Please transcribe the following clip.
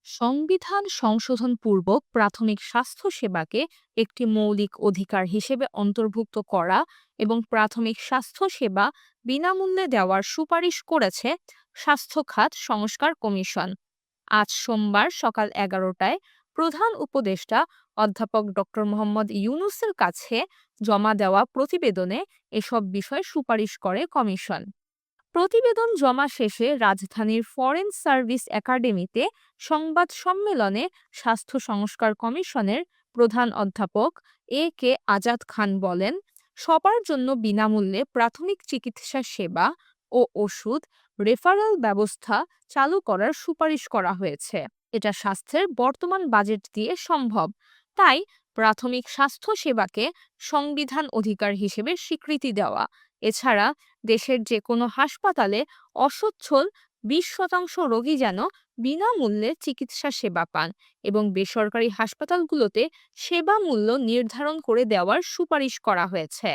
সংবিধান সংশোধন পূর্বক প্রাথমিক স্বাস্থ্য সেবাকে একটি মৌলিক অধিকার হিসেবে অন্তর্ভুক্ত করা এবং প্রাথমিক স্বাস্থ্য সেবা বিনামূল্যে দেওয়ার সুপারিশ করেছে স্বাস্থ্য খাত সংস্কার কমিশন। আজ সোমবার সকাল 11টায় প্রধান উপদেষ্টা অধ্যাপক ডক্টর মোহাম্মদ ইউনূসের কাছে জমা দেওয়া প্রতিবেদনে এসব বিষয় সুপারিশ করে কমিশন। প্রতিবেদন জমা শেষে রাজধানীর ফরেন সার্ভিস একাডেমিতে সংবাদ সম্মেলনে স্বাস্থ্য সংস্কার কমিশনের প্রধান অধ্যাপক কে আজাদ খান বলেন, সবার জন্য বিনামূল্যে প্রাথমিক চিকিৎসা সেবা ও ওষুধ রেফারেল ব্যবস্থা চালু করার সুপারিশ করা হয়েছে। এটা স্বাস্থ্যের বর্তমান বাজেট দিয়ে সম্ভব। তাই প্রাথমিক স্বাস্থ্য সেবাকে সংবিধান অধিকার হিসেবে স্বীকৃতি দেওয়া, এছাড়া দেশের যে কোনো হাসপাতালে অসচ্ছল 20% রোগী যেন বিনামূল্যে চিকিৎসা সেবা পান এবং বেসরকারি হাসপাতালগুলোতে সেবা মূল্য নির্ধারণ করে দেওয়ার সুপারিশ করা হয়েছে।